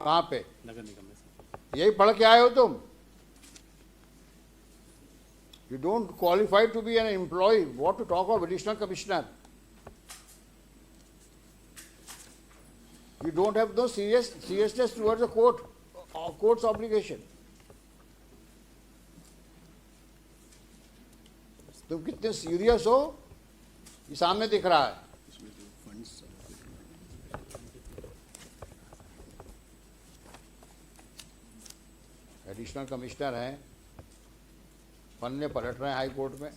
कहाँ पे? नगर निगम में सर। यही पढ़ के आए हो तुम? You don't qualify to be an employee. What to talk of additional commissioner? You don't have no seriousness towards the court's obligation. तुम कितने सीरियस हो ये सामने दिख रहा है। एडिशनल कमिश्नर हैं, पन्ने पलट रहे हैं हाई कोर्ट में,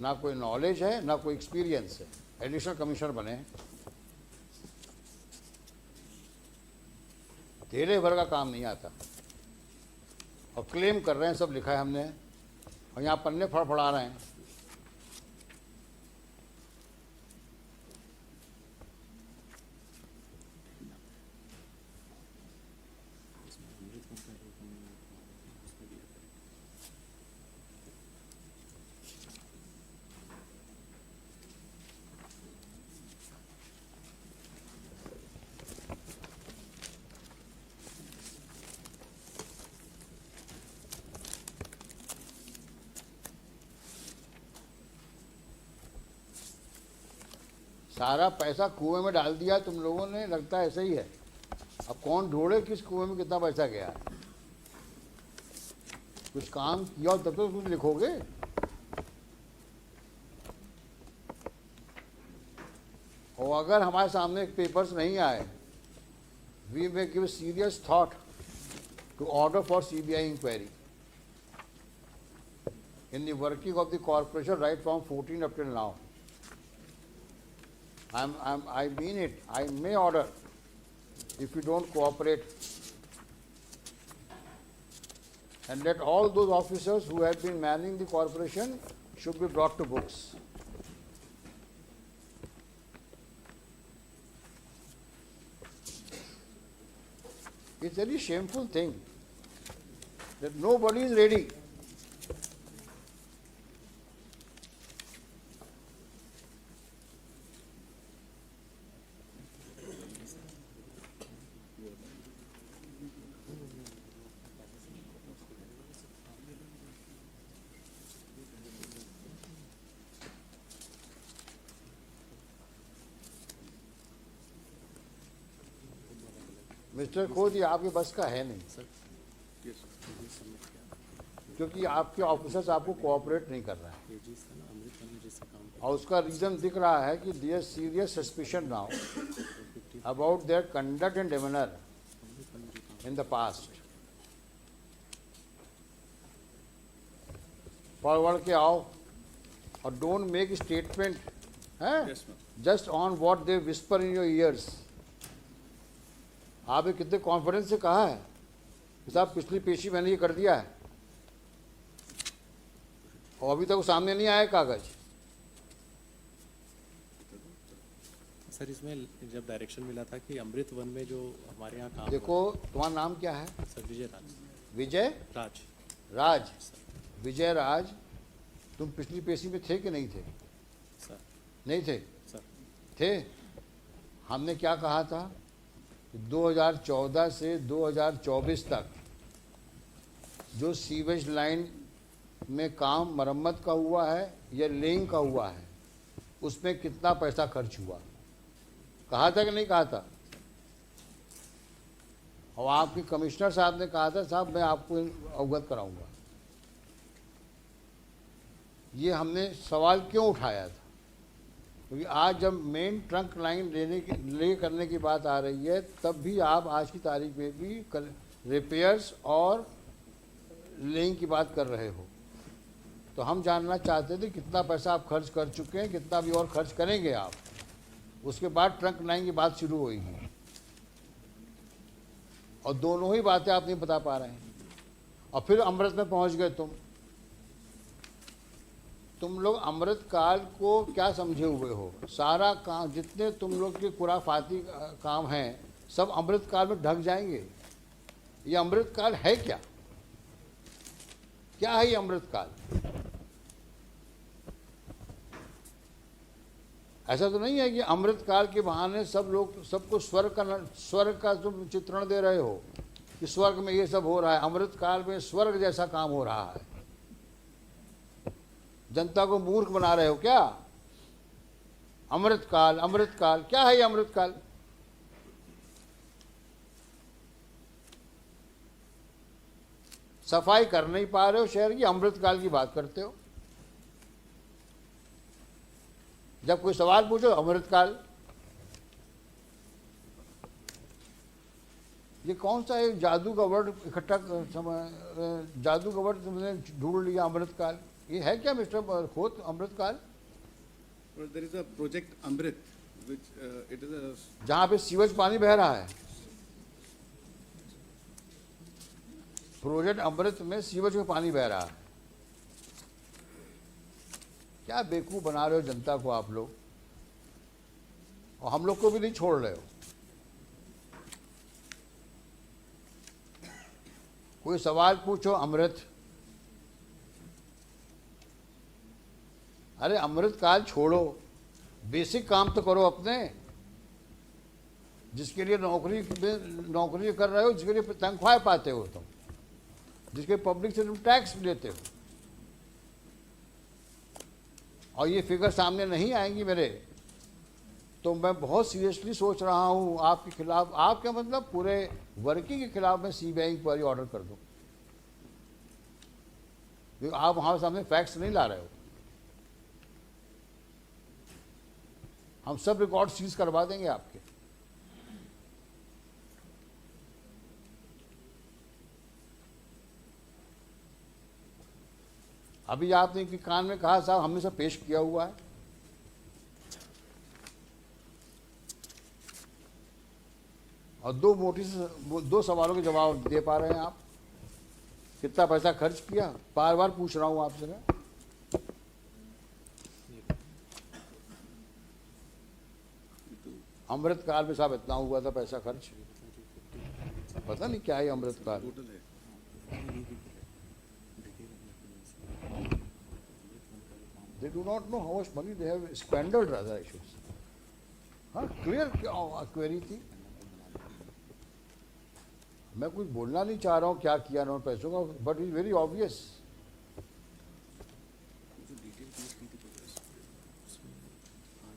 ना कोई नॉलेज है ना कोई एक्सपीरियंस है, एडिशनल कमिश्नर बने हैं। तेरे भर का काम नहीं आता और क्लेम कर रहे हैं सब लिखा है हमने, और यहाँ पन्ने फड़फड़ा रहे हैं। सारा पैसा कुएं में डाल दिया तुम लोगों ने, लगता है ऐसे ही है। अब कौन ढूंढे किस कुएं में कितना पैसा गया है। कुछ काम किया तब तो कुछ लिखोगे। और अगर हमारे सामने पेपर्स नहीं आए, we may give serious thought to order for CBI inquiry in the working of the corporation right from 14 up till now. I mean it. I may order if you don't cooperate, and let all those officers who have been manning the corporation should be brought to books. It's a very shameful thing that nobody is ready. Mister खोज, ये आपके बस का है नहीं sir क्योंकि आपके officers आपको कोऑपरेट नहीं कर रहे हैं, और उसका रीज़न दिख रहा है कि their serious suspicion now about their conduct and demeanour in the past. Forward के आओ और डोंट मेक स्टेटमेंट है just on what they whisper in your ears. आपने कितने कॉन्फिडेंस से कहा है कि साहब पिछली पेशी मैंने ये कर दिया है, और अभी तक वो सामने नहीं आया कागज। सर इसमें जब डायरेक्शन मिला था कि अमृत वन में जो हमारे यहाँ काम देखो, तुम्हारा नाम क्या है? सर विजय राज। विजय राज। राज। विजय राज, तुम पिछली पेशी में थे कि नहीं थे? सर नहीं थे। सर थे। हमने क्या कहा था? 2014 से 2024 तक जो सीवेज लाइन में काम मरम्मत का हुआ है या लेइंग का हुआ है, उसमें कितना पैसा खर्च हुआ, कहा था कि नहीं कहा था? और आपके कमिश्नर साहब ने कहा था साहब मैं आपको अवगत कराऊंगा। ये हमने सवाल क्यों उठाया था? क्योंकि आज जब मेन ट्रंक लाइन ले करने की बात आ रही है, तब भी आप आज की तारीख में भी रिपेयर्स और लेइंग की बात कर रहे हो। तो हम जानना चाहते थे कितना पैसा आप खर्च कर चुके हैं, कितना भी और खर्च करेंगे आप। उसके बाद ट्रंक लाइन की बात शुरू होगी, और दोनों ही बातें आप नहीं बता पा रहे हैं। और फिर अमृत में पहुंच गए तुम लोग अमृत काल को क्या समझे हुए हो? सारा काम जितने तुम लोग के खुराफाती काम हैं सब अमृत काल में ढक जाएंगे। ये अमृत काल है क्या? क्या है ये अमृत काल? ऐसा तो नहीं है कि अमृत काल के बहाने सब लोग सबको स्वर्ग का तुम चित्रण दे रहे हो कि स्वर्ग में ये सब हो रहा है। अमृत काल में स्वर्ग जैसा काम हो रहा है। जनता को मूर्ख बना रहे हो क्या? अमृत काल, अमृत काल क्या है ये अमृत काल? सफाई कर नहीं पा रहे हो शहर की, अमृत काल की बात करते हो। जब कोई सवाल पूछो अमृत काल। ये कौन सा एक जादू का वर्ड इकट्ठा जादू का वर्ड तुमने ढूंढ लिया अमृत काल? ये है क्या मिस्टर खोत अमृत काल? There is a project Amrit, which it is a जहां पे सीवेज पानी बह रहा है। प्रोजेक्ट अमृत में सीवेज में पानी बह रहा है। क्या बेवकूफ बना रहे हो जनता को आप लोग, और हम लोग को भी नहीं छोड़ रहे हो। कोई सवाल पूछो अमृत। अरे अमृत काल छोड़ो, बेसिक काम तो करो अपने, जिसके लिए नौकरी कर रहे हो, जिसके लिए तनख्वाह पाते हो तुम, जिसके पब्लिक से तुम टैक्स लेते हो। और ये फिगर सामने नहीं आएंगी मेरे, तो मैं बहुत सीरियसली सोच रहा हूँ आपके खिलाफ, आपके मतलब पूरे वर्किंग के खिलाफ मैं सीबीआई इंक्वायरी ऑर्डर कर दूँ। क्योंकि आप हमारे सामने फैक्ट्स नहीं ला रहे हो। हम सब रिकॉर्ड सीज करवा देंगे आपके। अभी आपने कि कान में कहा साहब हमने सब पेश किया हुआ है। और दो सवालों के जवाब दे पा रहे हैं आप? कितना पैसा खर्च किया? बार बार पूछ रहा हूं आपसे मैं। अमृत काल में साहब इतना हुआ था पैसा खर्च, पता नहीं क्या है अमृत काल। They do not know how much money they have squandered rather I should say. हाँ क्लियर क्वेरी थी। मैं कुछ बोलना नहीं चाह रहा हूँ क्या किया उन्होंने पैसों का, बट इज वेरी ऑब्वियस।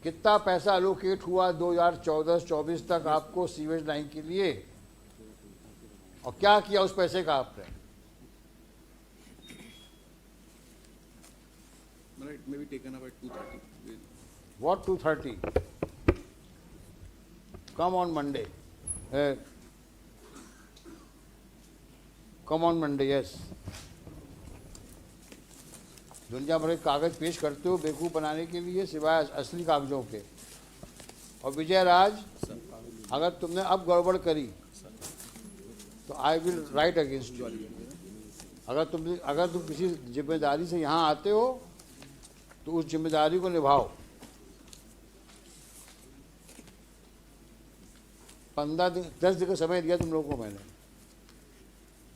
कितना पैसा एलोकेट हुआ 2014-24 तक आपको सीवेज लाइन के लिए, और क्या किया उस पैसे का आपने? It may be taken up at 2:30. What 2:30? Come on Monday. Come on Monday, yes. दुनिया भर के कागज पेश करते हो बेवकूफ़ बनाने के लिए, सिवाय असली कागजों के। और विजय राज, अगर तुमने अब गड़बड़ करी तो I will write against you. अगर तुम किसी जिम्मेदारी से यहाँ आते हो तो उस जिम्मेदारी को निभाओ। 10 दिन का समय दिया तुम लोगों को मैंने,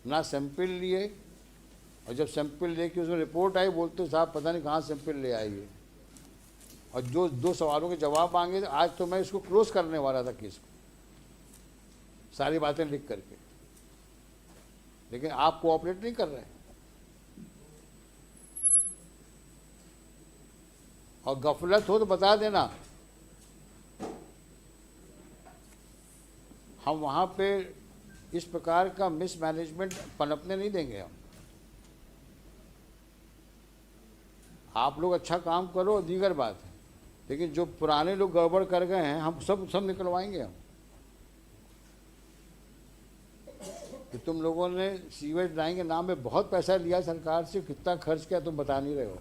ना सैंपल लिए, और जब सैंपल लेके उसमें रिपोर्ट आई बोलते साहब पता नहीं कहाँ सैंपल ले आइए, और जो 2 सवालों के जवाब मांगे। आज तो मैं इसको क्लोज करने वाला था केस को, सारी बातें लिख करके, लेकिन आप कोऑपरेट नहीं कर रहे। और गफलत हो तो बता देना, हम वहाँ पे इस प्रकार का मिसमैनेजमेंट पनपने नहीं देंगे हम। आप लोग अच्छा काम करो दीगर बात है, लेकिन जो पुराने लोग गड़बड़ कर गए हैं हम सब निकलवाएंगे हम। कि तुम लोगों ने सीवेज लाइन के नाम पे बहुत पैसा लिया सरकार से, कितना खर्च किया तुम बता नहीं रहे हो।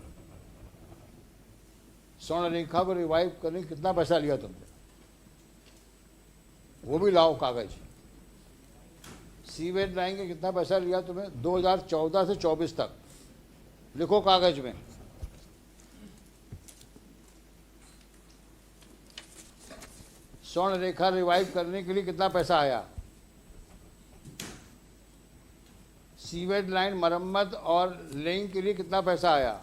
स्वर्ण रेखा को रिवाइव करने कितना पैसा लिया तुमने, वो भी लाओ कागज। सीवेज लाइन के कितना पैसा लिया तुम्हें 2014 से 24 तक, लिखो कागज में। स्वर्ण रेखा रिवाइव करने के लिए कितना पैसा आया, सीवेज लाइन मरम्मत और लेइंग के लिए कितना पैसा आया,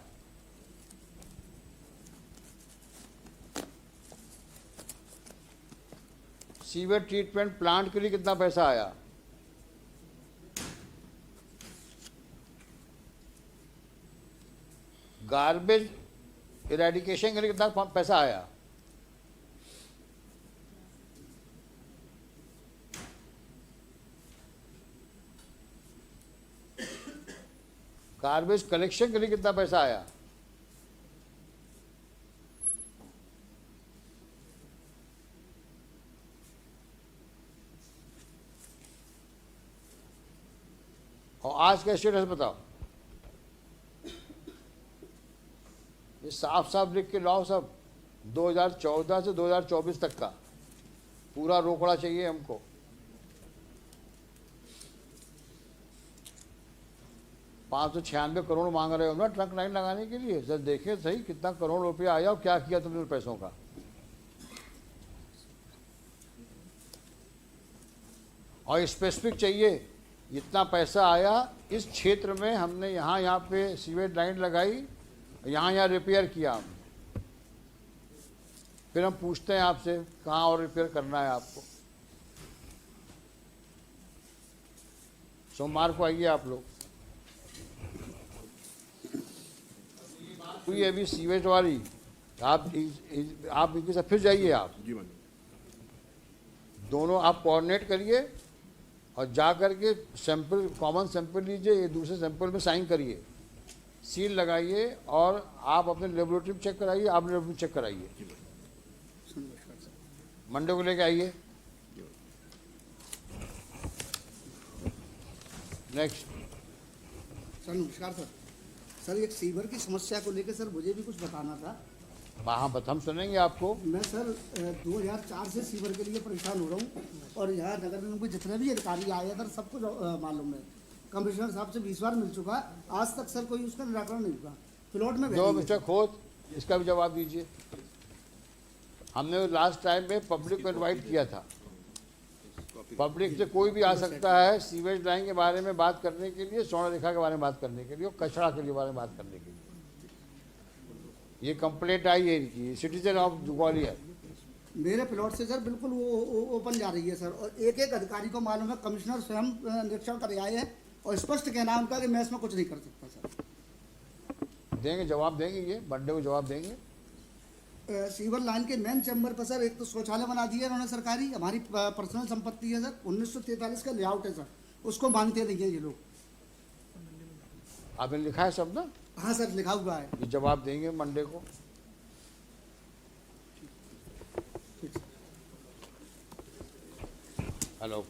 सीवर ट्रीटमेंट प्लांट के लिए कितना पैसा आया? गार्बेज इरेडिकेशन के लिए कितना पैसा आया? गार्बेज कलेक्शन के लिए कितना पैसा आया? और आज का स्टेटस बताओ। ये साफ साफ लिख के लाओ सब, 2014 से 2024 तक का पूरा रोकड़ा चाहिए हमको। $596 करोड़ मांग रहे हो ना ट्रंक लाइन लगाने के लिए। सर देखें सही कितना करोड़ रुपया आया और क्या किया तुमने पैसों का। और स्पेसिफिक चाहिए, इतना पैसा आया इस क्षेत्र में, हमने यहाँ पे सीवेज लाइन लगाई, यहाँ रिपेयर किया हमने। फिर हम पूछते हैं आपसे कहाँ और रिपेयर करना है आपको। सोमवार को आइए आप लोग। हुई अभी सीवेज वाली, आप इनके साथ फिर जाइए। आप दोनों आप कोऑर्डिनेट करिए और जा करके सैंपल, कॉमन सैंपल लीजिए, ये दूसरे सैंपल में साइन करिए, सील लगाइए और आप अपने लेबोरेटरी में चेक कराइए। आप लेबोरेटरी में चेक कराइए, मंडे को लेके आइए। नेक्स्ट। सर नमस्कार सर। सर एक सीवर की समस्या को लेकर सर मुझे भी कुछ बताना था। हाँ हम सुनेंगे आपको। मैं सर 2004 से सीवर के लिए परेशान हो रहा हूँ और यहाँ नगर निगम के जितने भी अधिकारी आए हैं सर सबको मालूम है। कमिश्नर साहब से 20 बार मिल चुका, आज तक सर कोई उसका निराकरण नहीं हुआ। प्लॉट में जो मिस्टर खोत, इसका भी जवाब दीजिए। हमने लास्ट टाइम में पब्लिक को इन्वाइट किया था, पब्लिक से कोई भी आ सकता है सीवेज लाइन के बारे में बात करने के लिए, स्वर्ण रेखा के बारे में बात करने के लिए और कचरा के लिए बारे में बात करने के लिए। ये कंप्लेंट आई है इनकी, सिटीजन ऑफ ग्वालियर। मेरे प्लॉट से सर बिल्कुल वो ओपन जा रही है सर, और एक एक अधिकारी को मालूम है। कमिश्नर स्वयं निरीक्षण कर आए हैं और स्पष्ट कहना है उनका कि मैं इसमें कुछ नहीं कर सकता सर। देंगे, जवाब देंगे, ये मंडे को जवाब देंगे। सीवर लाइन के मेन चैम्बर पर सर एक तो शौचालय बना दिया उन्होंने सरकारी, हमारी पर्सनल संपत्ति है सर, 1943 का लेआउट है सर, उसको मांगते नहीं है ये लोग। आपने लिखा है सब ना? हाँ सर लिखा हुआ है। ये जवाब देंगे मंडे को। हेलो।